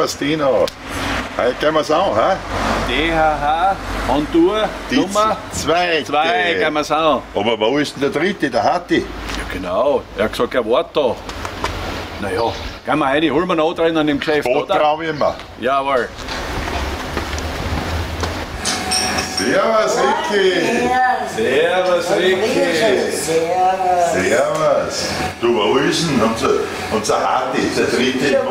Servus Dino. Heute gehen wir es an, hä? THH, Hondur, Nummer 2. gehen wir es an. Aber wo ist denn der dritte, der Hatti? Ja genau, er hat gesagt, er wartet da. Naja, gehen wir rein, holen wir noch drinnen im Geschäft, Boot oder? trauen wir immer. Jawohl. Servus Ricky. Servus Ricky. Servus. Du, wo ist denn unser Hatti, der dritte?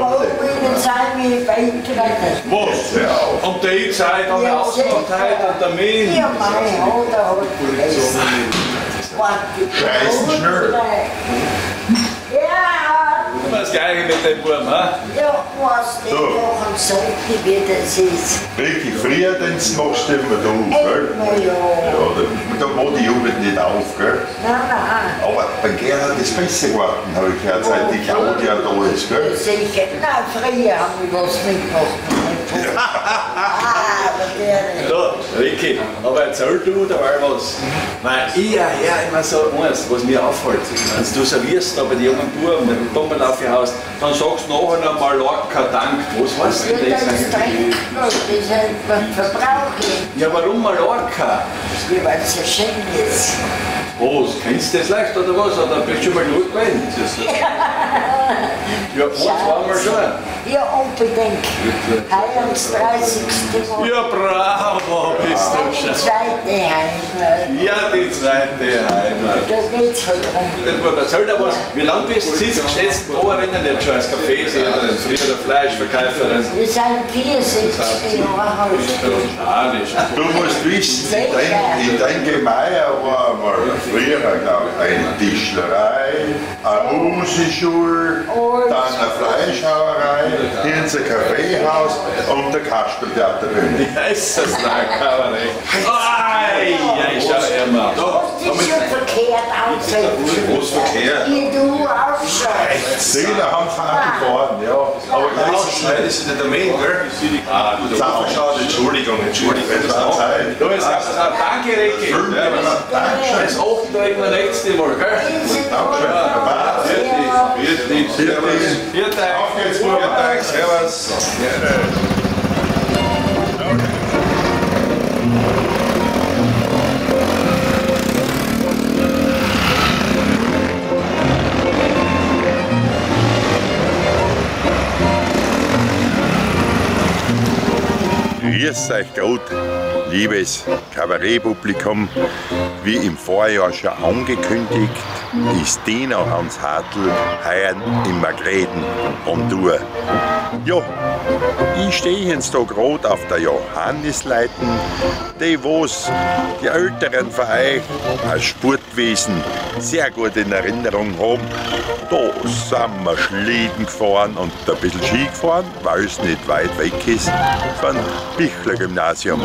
Was? Hör auf. Und die Zeit haben wir ausgemacht heute und der Min. Scheißen schnell. Das Gleiche mit dem Buben, ha? Ja, was nicht machen sollte, wie das ist. Ricky, früher den machst du immer da auf, gell? Ja. Ja, da war die Jugend nicht auf, gell? Nein. Aber bei Gerhard ist es besser geworden, habe ich gehört, seit die Claudia da ist, gell? Sicher. Nein, früher haben wir was mitgemacht. So, Ricky, aber erzähl du dabei was. Weil ich ja immer so eins, was mir auffällt. Wenn du servierst da bei den jungen Buben, im Bombenlaufhaus, dann sagst du nachher noch Mallorca dankt. Was heißt denn das eigentlich? Das ist ein Verbrauch. Ja, warum Mallorca? Ja, weil es so schön ist. Was? Kennst du das leicht oder was? Oder bist du schon mal dort gewesen? Ja, zweimal schon. Ja, unbedingt. Heuer ums 30. Mal. Ja, bravo, bist du Die schon. zweite Heimat. Ja, die zweite Heimat. Da geht's halt rum. Erzähl dir was, wie lange bist du jetzt geschätzt Bauerinnen, jetzt schon als Kaffeeseherin, früher Fleischverkäuferin? Wir sind 64 Jahre alt. Ah, das ist Du musst wissen, in dein Gemeinde war mal früher, glaube ich, eine Tischlerei, eine Musikschule, dann eine Fleischhauerei, hier ein Kaffeehaus und der Kasperltheaterbühne. ja, ist das lang, aber nicht. Ei, ja, schau immer. Das ist schon verkehrt aufsetzen. Was verkehrt? Wie du aufschreibst. Zehner haben es angefahren, ja. Aber Das ist nicht der Main, gell? Ah, Schade, Entschuldigung. das war Zeit. du bist also danke, Ricky. Dankeschön. Das 8. trinken wir nächstes Mal, gell? Dankeschön. Baba. Vielen Dank. Auf geht's, Buben. Servus. Grüß euch Gott, liebes Kabarettpublikum. Wie im Vorjahr schon angekündigt, ist Dino Hans Hartl heuer in Magreden on Tour. Ja, ich stehe jetzt da gerade auf der Johannisleiten, die was die Älteren von euch als Sportwesen sehr gut in Erinnerung haben. Da sind wir Schlitten gefahren und ein bisschen Ski gefahren, weil es nicht weit weg ist vom Bichler Gymnasium.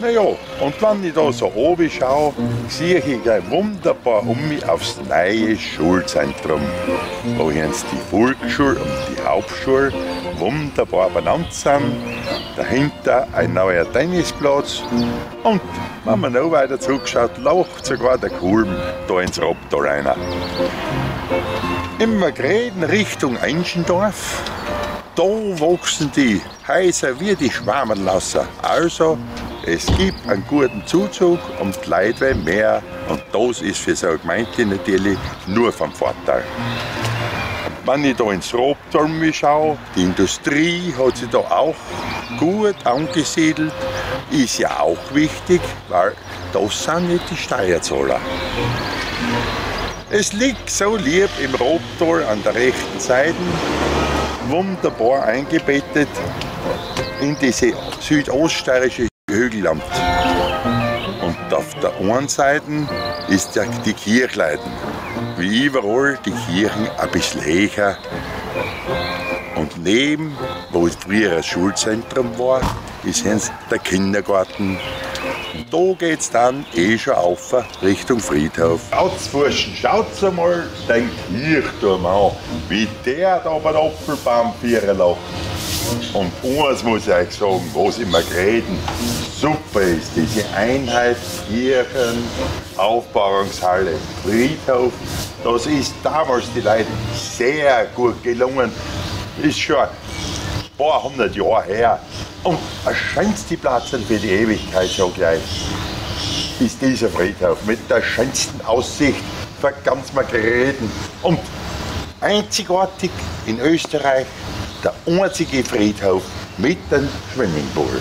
Naja, und wenn ich da so oben schaue, sehe ich gleich wunderbar um mich aufs neue Schulzentrum, wo jetzt die Volksschule und die Hauptschule wunderbar benannt sind. Dahinter ein neuer Tennisplatz und wenn man noch weiter zurückschaut, lacht sogar der Kulm da ins Robtal rein. Im Magreden Richtung Einschendorf, da wachsen die Häuser wie die Schwammerlasser. Also, es gibt einen guten Zuzug und die Leute wollen mehr. Und das ist für so eine Gemeinde natürlich nur vom Vorteil. Wenn ich da ins Robtal schaue, die Industrie hat sich da auch gut angesiedelt. Ist ja auch wichtig, weil das sind nicht die Steuerzahler. Es liegt so lieb im Robtal an der rechten Seite, wunderbar eingebettet in diese südoststeirische Hügelland. Und auf der einen Seite ist ja die Kirchleiten. Wie überall die Kirchen ein bisschen höher. Und neben, wo früher ein Schulzentrum war, ist jetzt der Kindergarten. Und da geht's dann schon auf Richtung Friedhof. Schaut's Furschen, schaut's einmal den Kirchturm an, wie der da bei den Apfelbaumvierer lacht. Und eins muss ich euch sagen, was in Magreden super ist, diese Einheit Kirchen, Aufbauungshalle, Friedhof, das ist damals die Leute sehr gut gelungen. Ist schon paar hundert Jahre her. Und der schönste Platz für die Ewigkeit, so gleich, ist dieser Friedhof mit der schönsten Aussicht für ganz Margareten. Und einzigartig in Österreich der einzige Friedhof mit dem Swimmingpool.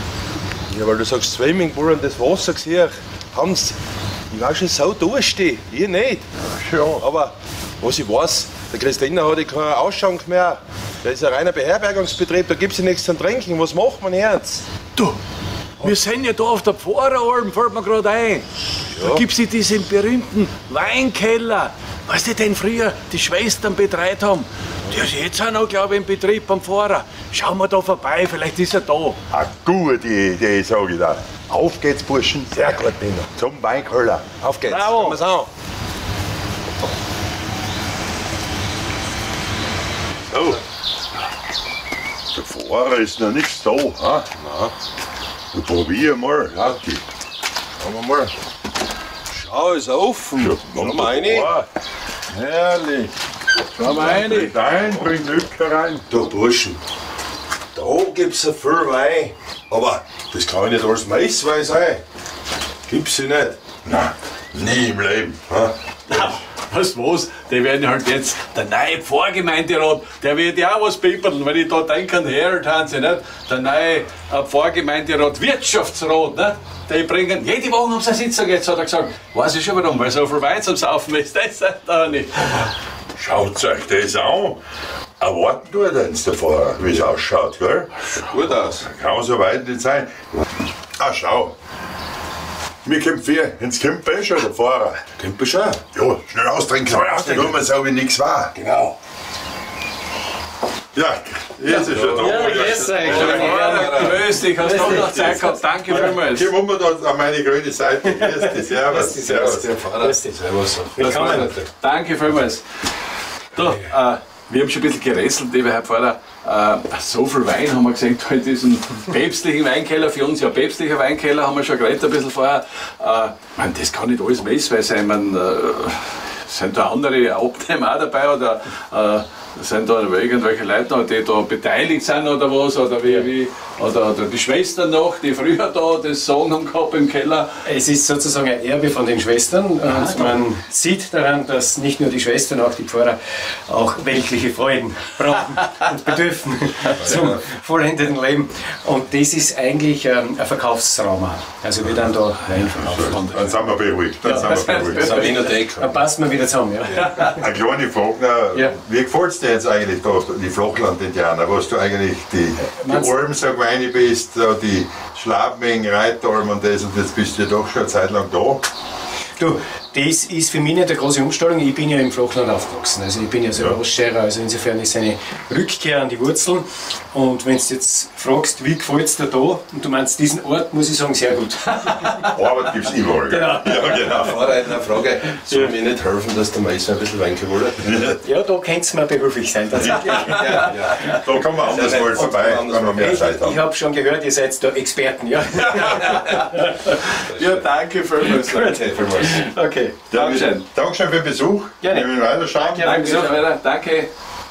Ja, weil du sagst Swimmingpool und das Wasser gesehen, Hans, ich war schon so durstig, ich nicht. Ja. Aber was ich weiß, der Christina hat keinen Ausschank mehr. Das ist ein reiner Beherbergungsbetrieb, da gibt es ja nichts zum Trinken. Was macht man jetzt? Du, wir sind ja da auf der Pfarreralm, fällt mir gerade ein. Da gibt's ja diesen berühmten Weinkeller. Weißt du, den früher die Schwestern betreut haben? Der ist jetzt auch noch, glaube ich, im Betrieb beim Pfarrer. Schauen wir da vorbei, vielleicht ist er da. Eine gute Idee, sage ich da. Auf geht's, Burschen. Sehr gut, Dino. Zum Weinkeller. Auf geht's. Bravo. Schauen wir's an. So. Der Fahrer ist noch nichts da. Ha? Nein. Probier mal. Hauti. Schauen wir mal. Schau, ist offen. Schau mal rein. Herrlich. Schau mal rein. Dein, bring Glück herein. Du Burschen, da gibt's ja viel Wein. Aber das kann ja nicht alles Maiswein sein. Gibt's ja nicht. Nein, nie im Leben. Ha? Ja, weißt du was? Die werden halt jetzt, der neue Pfarrgemeinderat, der wird ja auch was bibbeln, wenn ich da denke an Herald Hansi, nicht? Der neue Pfarrgemeinderat, Wirtschaftsrat, nicht? Die bringen, jede Woche haben sie eine Sitzung jetzt, hat er gesagt. Weiß ich schon warum, weil so viel Wein zum Saufen ist, das ist da nicht. Schaut euch das an. Erwarten tut uns der Fahrer, wie es ausschaut, gell? Gut aus. Kann so weit nicht sein. Ah, schau. Wir kommen vier, jetzt kommt schon der Fahrer. Kommt schon. Ja, schnell austrinken. Nur mal so, wie nichts war. Genau. Ja, jetzt ist er da. Ja, grüß euch. Grüß dich, hast du noch Zeit gehabt? Danke vielmals. Komm mal da an meine grüne Seite. Grüß dich, servus. Servus. Servus. Willkommen. Danke vielmals. Du, wir haben schon ein bisschen gerätselt, lieber Herr Pfarrer. So viel Wein haben wir gesehen, da in diesem päpstlichen Weinkeller, für uns ja päpstlicher Weinkeller, haben wir schon geredet ein bisschen vorher. Man, das kann nicht alles Messwein sein. Man, sind da andere Abnehmer auch dabei oder sind da irgendwelche Leute noch, die da beteiligt sind oder was? Oder, oder die Schwestern noch, die früher da das Sagen haben gehabt im Keller? Es ist sozusagen ein Erbe von den Schwestern und man sieht daran, dass nicht nur die Schwestern, auch die Pfarrer auch weltliche Freuden brauchen und bedürfen zum vollendeten Leben. Und das ist eigentlich ein Verkaufsraum. Also wir dann da Wein verkaufen. Dann sind wir beruhigt. Dann passen wir wieder zusammen. Ja. Eine kleine Frage, Ja. wie gefällt es dir jetzt eigentlich da, die Flachland-Indianer, was du eigentlich die Alm so gemein bist, da die Schlabming, Reitalm und das, und jetzt bist du ja doch schon eine Zeit lang da. Du, das ist für mich nicht eine große Umstellung. Ich bin ja im Flachland aufgewachsen. Also ich bin ja so ein Aussteiger, also insofern ist es eine Rückkehr an die Wurzeln. Und wenn du jetzt fragst, wie gefällt es dir da, und du meinst diesen Ort, muss ich sagen, sehr gut. Arbeit gibt es überall. Gell? Genau. Ja, genau. Vorher eine Frage, soll mir nicht helfen, dass der Mais ein bisschen Wein gewollt hat? Ja, da könnte es mir behilflich sein, tatsächlich. Da kommen wir anders mal vorbei, wenn wir mehr Zeit Ich haben. habe schon gehört, ihr seid da Experten, ja? Ja, danke vielmals. Okay. Dankeschön. Dankeschön für den Besuch. Gerne. Wir werden weiterschauen. Danke, weiter. Danke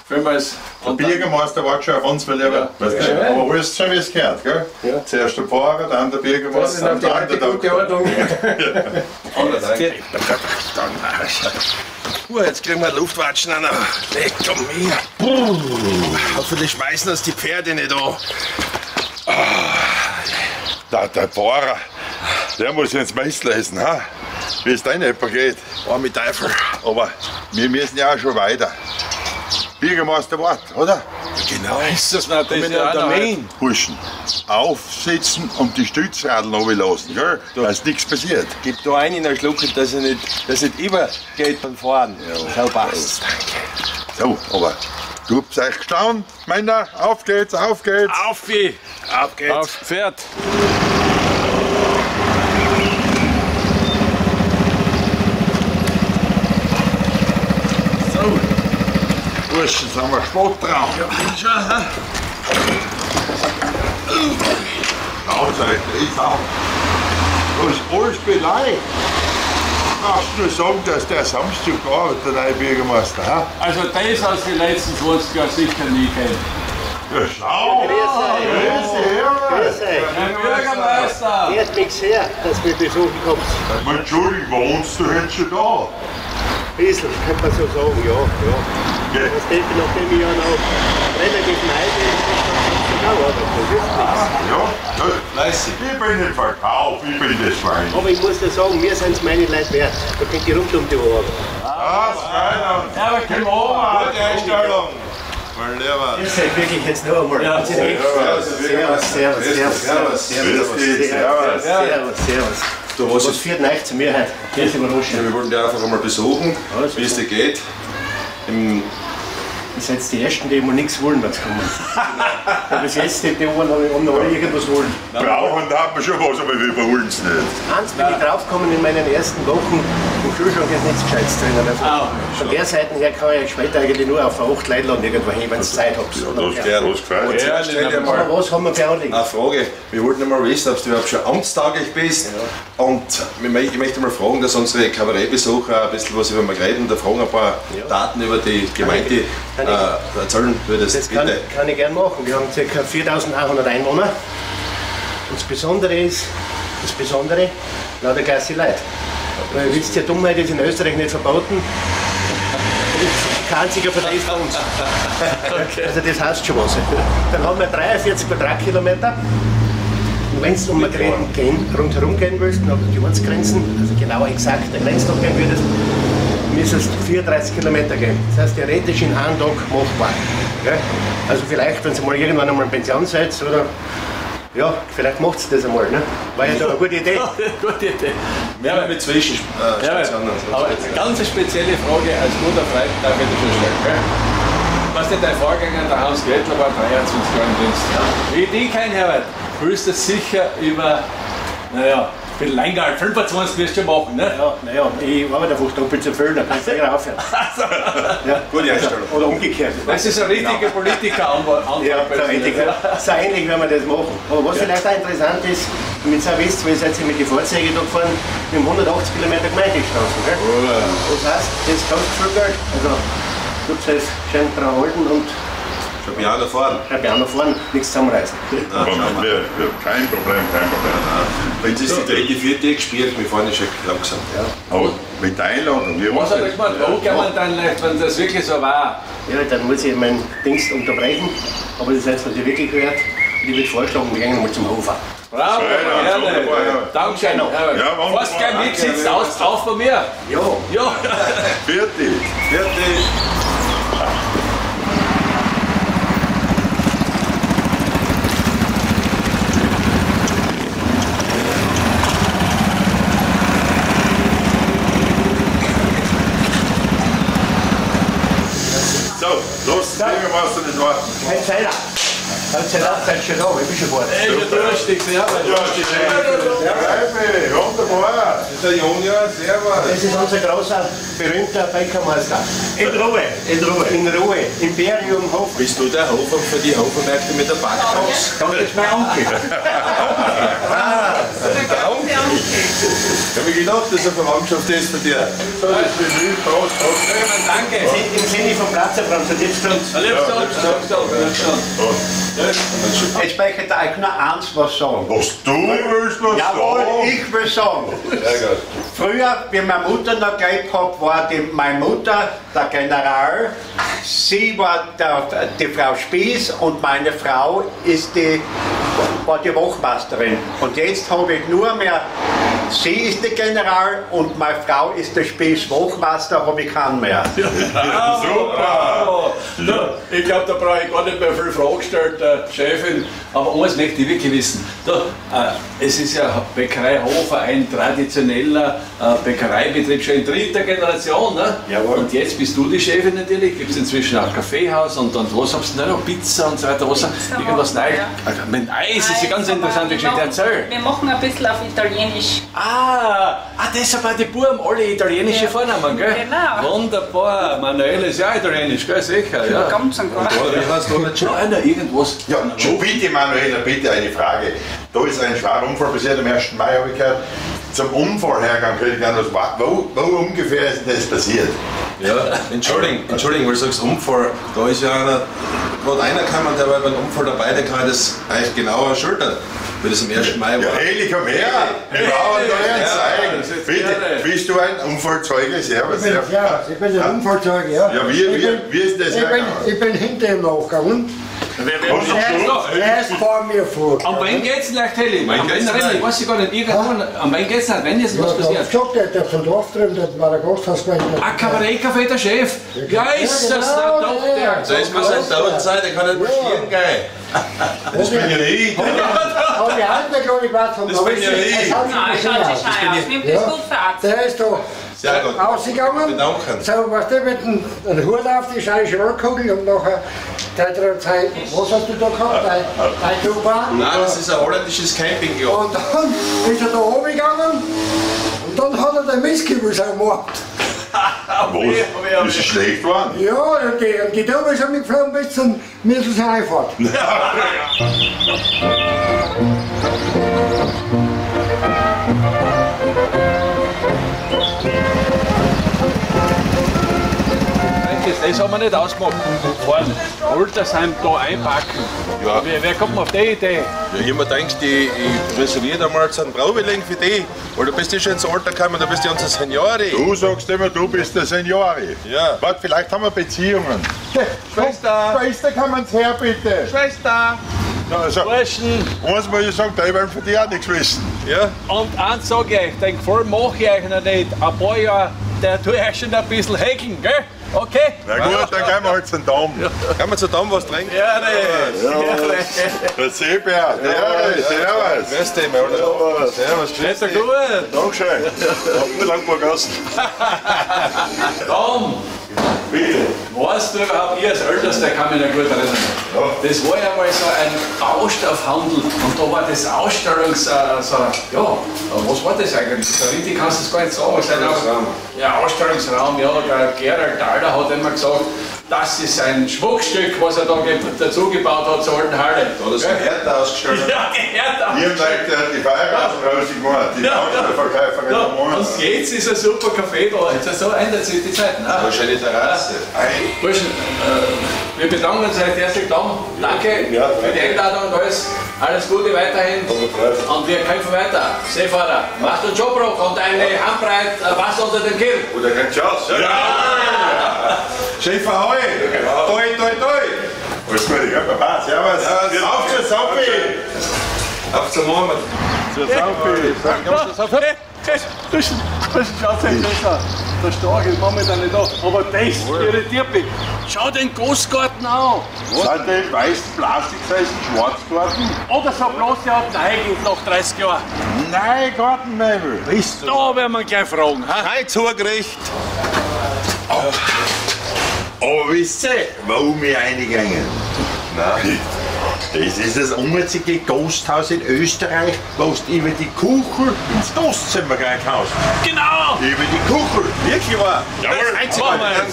vielmals. Der Bürgermeister war schon auf uns, mein Lieber. Weißt du, Ja. aber alles schon, wie es gehört. Gell? Ja. Zuerst der Pfarrer, dann der Das ist Bürgermeister, noch die alte der gute Ordnung. Jetzt kriegen wir Luftwatschen an. Leck mir. Hoffentlich schmeißen uns die Pferde nicht an. Der Pfarrer, der muss ins Mais lesen, ha? Wie es dein etwa geht. Oh, mit Teufel. Aber wir müssen ja auch schon weiter. Bürgermeister Wort, oder? Genau. Ist das noch das Der Termin. Burschen, aufsitzen und die Stützradeln runterlassen, gell? Da ist nichts passiert. Gib da einen Schluck, dass er nicht übergeht beim Fahren. So passt. So, aber du habt euch gestaunt, Männer, auf geht's, auf geht's. Auf wie? Auf geht's. Auf Pferd. So, Burschen, sind wir spät drauf. Ja, schon, ha? Schaut euch das an. Das ist alles beleidigt. Kannst du nur sagen, dass der Samstag gearbeitet hat, der neue Bürgermeister, ha? Also das hast du die letzten 20 Jahre sicher nie kennt. Ja, schau! Grüß euch. Herr Bürgermeister! Ehrt mich sehr, dass wir besuchen kommt. Entschuldigung, wohnst du jetzt schon da? Ein bisschen, könnte man so sagen, ja. Ja. Das denke ich, nachdem ich ja noch relativ neu bin, ist das genau, aber das hilft nichts. Ja, fleißig. Ich bin im Verkauf, ich bin das Schwein. Aber ich muss dir sagen, mir sind es meine Leute wert. Da könnt ihr rund um die Ohren. Schwein. Ja, aber komm oben! Gute Einstellung. Mein Lieber. Ihr seid wirklich jetzt noch einmal. Ja, Servus. Du, Was führt euch zu mir heute? Ganz überraschend. wir wollten dich einfach einmal besuchen, wie es dir geht. Ihr seid die Ersten, die immer nichts wollen, wenn sie kommen. Aber bis jetzt, die anderen haben noch alle irgendwas wollen. Brauchen haben wir schon was, aber wir wollen es nicht. Eins bin ich draufgekommen in meinen ersten Wochen, im Kühlschrank ist nichts Gescheites drin. Also von der Seite her kann ich später eigentlich nur auf eine 8 Leute laden, irgendwo hin, wenn ihr Zeit habt. Das gefällt. Ja, stell dir mal Aber was haben wir für Anliegen? eine Frage. Wir wollten einmal wissen, ob du überhaupt schon amtstaglich bist. Und ich möchte mal fragen, dass unsere Kabarettbesucher ein bisschen was über mich reden und da fragen ein paar Daten über die Gemeinde erzählen würdest. Das kann ich gerne machen. Wir haben ca. 4.800 Einwohner. Und das Besondere, lauter Klasse Leute. Weil ihr wisst ja, Dummheit ist in Österreich nicht verboten. Kein einziger Verlust bei uns. Also das heißt schon was. Dann haben wir 43 Quadratkilometer. Und wenn du rundherum gehen willst, nach die Ortsgrenzen, also genauer exakt der Grenzdach gehen würdest, müsstest du 34 Kilometer gehen. Das heißt theoretisch in einem Tag machbar. Gell? Also vielleicht, wenn ihr mal irgendwann einmal in Pension seid, oder ja, vielleicht macht ihr das einmal. Ne? War ja da eine gute Idee. Gute Idee. Ja, mit Zwischenstationen. Aber eine ganz spezielle Frage als guter Freund darf ich dir schon stellen. Gell? Was denn dein Vorgänger, der Hans Grettler, war 23 Jahre im Dienst. Wie ich dich kein Herbert, willst du sicher über, naja, ein bisschen Leingalt, 25 wirst du schon machen, ne? Ja, naja, ich arbeite einfach doppelt so viel, dann kann ich früher aufhören. Ja. Gute Einstellung. Oder umgekehrt. Das ist ein richtiger Politiker-Antwort. Ja, so ähnlich werden wir das machen. Aber was vielleicht auch interessant ist, damit ihr auch wisst, weil ihr seid mit den Fahrzeugen da gefahren, wir haben 180 Kilometer Gemeindestraßen. Das heißt, das kostet viel Geld. Also, tut es schön dran halten und Schau ja nach vorne. nichts zusammenreißen. Kein Problem. Wenn es ist die dritte, vierte gespielt, wir fahren ja schon langsam. Aber mit Einladung, wie Was was hat er gemeint? Wo kann man dann leicht, wenn das wirklich so war? Ja, dann muss ich meinen Dienst unterbrechen, aber das heißt, was ich wirklich gehört, und ich würde vorschlagen, wir gehen nochmal zum Hofer. Bravo, Ja, gerne. wunderbar, ja. Dankeschön. Ja, wunderbar. Fast gleich mit, sitzt auf bei mir. Ja. Ja. Vierte. So, los, gehen wir mal zu den Worten. Kein Zeiler. Seid schon da, ich bin schon vor. Ey, du durstig, sehr gut. Wunderbar. Das ist der Junior, servus. Das ist unser großer, berühmter Bäckermeister. In Ruhe. Imperium Hof. Bist du der Hofer für die Hofermärkte mit der Backbox? Das ist mein Onkel. Ich habe mir gedacht, dass er Verwandtschaft ist von dir. Danke. Im Sinne von Platzerbrand, so Liebstund. Jetzt möchte ich euch nur eins was sagen. Was du willst, was Jawohl, sagen? ich will sagen. Sehr gut. Früher, wie meine Mutter noch gelebt hat, war meine Mutter der General, sie war die Frau Spieß und meine Frau war die Wachmeisterin. Und jetzt habe ich nur mehr, sie ist die General und meine Frau ist der Spieß Wachmeister, habe ich keinen mehr. Super! Ich glaube, da brauche ich gar nicht mehr viel Fragen stellen, der Chefin. Aber eines möchte ich wirklich wissen. Es ist ja Bäckerei Hofer, ein traditioneller Bäckereibetrieb, schon in 3. Generation. Ne? Jawohl. Und jetzt bist du die Chefin natürlich. Gibt es inzwischen auch ein Kaffeehaus und was habt ihr noch? Pizza und so weiter. Was, irgendwas Neues? Ja. Mit Eis ist eine ganz interessante Geschichte. Erzähl! Wir machen ein bisschen auf Italienisch. Deshalb auch die Buben alle italienische Vornamen, gell? Genau. Wunderbar. Manuel ist ja italienisch, gell? Sicher. Ja. Ganz und gar. Wie heißt du nicht schon? Einer irgendwas. Ja, schon bitte, Manuela, bitte eine Frage. Da ist ein schwerer Unfall passiert am 1. Mai, habe ich gehört. Zum Unfallhergang könnte ich gerne was machen. Wo ungefähr ist denn das passiert? Ja, Entschuldigung, weil du sagst Unfall. Da ist ja einer, gerade einer gekommen, der war beim Unfall dabei, der kann das eigentlich genauer schildern. Weil das am 1. Mai war. Ja, Heli, komm her! Wir brauchen da zeigen. Bitte, bist du ein Unfallzeuge? Servus. Ja, ich bin ein Unfallzeuge, ja. Ja, wie ist das hergegangen? Ich bin hinter ihm nachgegangen. Er ist vor mir vor. Am Wein geht's nicht, Heli. Am Wein renne ich, weiß ich gar nicht. Am Wein geht's nicht, wenn jetzt was passiert. Der von Dorf drin, das war der Gasthaus. Ah, Kabarettcafé, der Chef. Ja, ist das da doch der. Da ist man seit 1000 Zeit, der kann nicht bestehen, geil. Das bin ja ich. Habe ich auch glaube ich, was vom Das bin ja ich. Nein, schaut sich schei aus. Nimmt das gut verarztet. Der ist da Sehr gut. ausgegangen. Bedanken. So, weißt du, mit einem Hut auf, die scheine Schrollkugel und nachher Zeit, was hast du da gehabt? Dein Tuba? Nein, das ist ein holländisches Campingjahr. Und dann ist er da runtergegangen und dann hat er den Mistkübel gemacht. Was? Ist es schlecht geworden? Ja, und die Dame ist mitgeflogen bis zum Mittelseeifahrt. Das haben wir nicht ausgemacht. Fahren, Altersheim da einpacken. Ja. Wer kommt denn auf die Idee? Ja, ich hab mir gedacht, ich reserviere da mal so einen Braubeling für dich. Weil du bist ja schon ins Alter gekommen, du bist ja unser Seniori. Du sagst immer, du bist der Seniori. Ja. Warte, vielleicht haben wir Beziehungen. Schwester! Schwester, kann man's her, bitte? Schwester! Ja, also, Burschen, eins muss ich sagen, die wollen von dir auch nichts wissen. Ja? und eins sage ich euch, den Gefallen mache ich euch noch nicht. Ein paar Jahre, der tue ich schon ein bisschen häkeln, gell? Okay? Na gut, dann gehen wir halt zum Damm. Kann man zu Damm was trinken? Ja, Der Seebär, servus. Grüß dich, mein Alter. Servus, grüß dich. gut. Dankeschön. Hab nur lang vergessen. Tom, Bitte. weißt du überhaupt, ich als Ältester kann mich noch gut erinnern. Das war ja mal so ein Baustoffhandel und da war das was war das eigentlich? So richtig kannst du es gar nicht sagen. Ausstellungsraum. Ja, Ausstellungsraum, ja. Der Gerald Thaler hat immer gesagt, das ist ein Schmuckstück, was er da dazu gebaut hat zur alten Halle. Da hat er so ein Herd ausgestellt. Ja, die Herd Ihr seid die Feierabend rausgemacht, die Baustallverkäuferin ja, am Monat. und jetzt ist ein super Café da. Jetzt so ändert sich die Zeit. Ne? Wahrscheinlich Terrasse. Burschen, wir bedanken uns recht herzlich. Danke für die Einladung und alles. Alles Gute weiterhin. Und wir kämpfen weiter. Seefahrer, machst du einen Jobbruch und eine Handbreit passt unter den Kill. Oder kein Chance. Ja! Chef Ahoi! Toi, toi, toi! Alles Gute, ja, Papa, servus! Auf zur Saufi! Auf zum Moment. Zur Saufi! Schaut euch das an. Der Stark ist momentan nicht da. Aber das irritiert mich. Schau den Großgarten an. Sind die in weißen Plastikfässen Schwarzgarten? Oder so bloße Abneigung nach 30 Jahren. Nein, Gartenmöbel! Da werden wir gleich fragen. Kein Zugericht. Aber wisst ihr, warum wir reingehen? Nein. Das ist das einzige Gasthaus in Österreich, wo du über die Kuchel ins Gastzimmer gehen kannst. Genau! Über die Kuchel, wirklich wahr. Jawohl, dann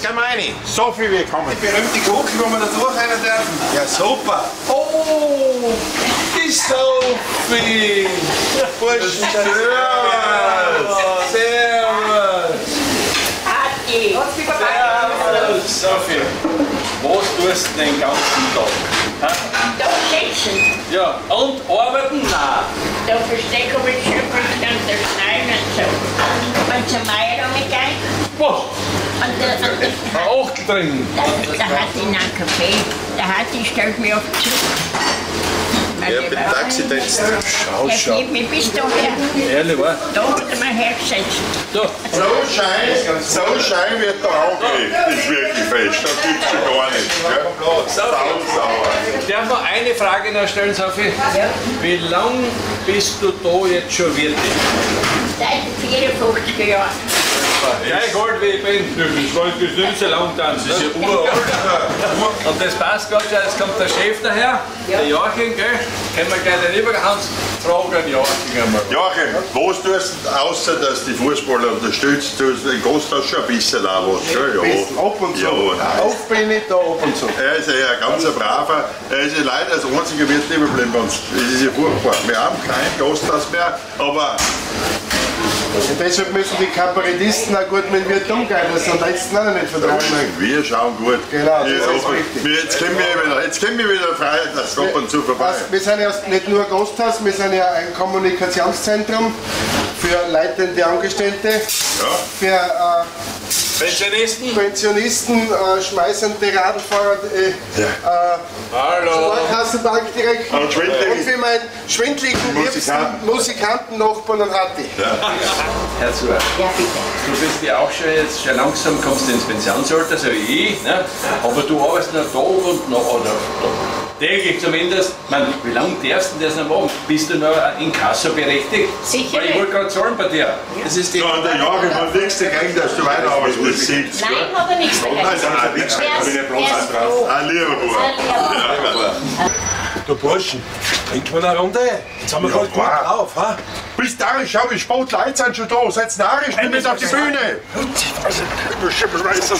gehen wir rein. So viel willkommen. Die berühmte Kuchel, wo wir da durch rein dürfen. Ja, super. Oh! Die Sophie. Burschen, servus. Servus. Adi. Servus, Sophie. Was tust du den ganzen Tag? Da sitzen. Ja, und arbeiten? Nein. Da verstecken wir Schüppeln und der Schneiden und so. Und zum Meier umgehen. Boah, Und ein Achtel trinken. da hat ihn einen Kaffee. Der hat die stellt mich auf zu. Ja, mit dem Taxidienst. Schau, Er schau. fliegt mich bis daher. Ehrlich, wa? Da hat er mir hergesetzt. Da. So Schein wird da angelegt. Das ist wirklich fest. Das gibt's schon gar nicht. Gell? Sauer. Darf noch eine Frage noch stellen, Sophie? Ja. Wie lang bist du da jetzt schon Wirtin? Seit 54 Jahren. Gleich alt wie ich bin. Das ist nicht so lang dann. Das ist ja uralt. Und das passt gerade schon, jetzt kommt der Chef daher, der Joachim, gell? Können wir gleich den Überhand fragen, Joachim einmal. Joachim, was tust du, außer dass die Fußballer unterstützt, tust du im Gasthaus schon ein bisschen auch was, gell? Ja. Ab und zu. Ja, nein. Auf bin ich da, ab und zu. Er ist ja ein ganz braver, er ist ja leider als einziger Wirt überblieben bei uns. Das ist ja furchtbar. Wir haben kein Gasthaus mehr, aber Und deshalb müssen die Kabarettisten auch gut mit mir umgehen, das sind letzten auch nicht vertrauen. Wir schauen gut. Genau, das Ja, ist aber richtig. jetzt können wir wieder frei, das ab und zu vorbei. Wir sind ja nicht nur ein Gasthaus, wir sind ja ein Kommunikationszentrum für leitende Angestellte, für Pensionisten, schmeißende Radlfahrer, Sparkassenbankdirektor und für meinen schwindligen Musikanten, Nachbarn und Hatti. Herr Zuhr, du bist ja auch schon langsam, kommst du ins Pensionsalter, so wie ich, ne? Aber du arbeitest noch Tag und noch, oder täglich zumindest. Wie lange darfst du das noch machen? Bist du noch in Kasso berechtigt? Sicher Weil ich wollte gerade zahlen bei dir. Das ist die Ja, an der Jahre hat nichts dagegen, dass du weiterarbeitest. Das sieht's. Nein, hat er nichts dagegen. Nein, da hat nichts dagegen. Ah, lieber Bruder. Du Burschen, trinken wir eine Runde? Jetzt haben wir gerade gut drauf, ha? Bist narrisch, schau, die Sportleute sind schon da. Seid narrisch, nimm mit auf die Bühne. Du Schimmelmeister,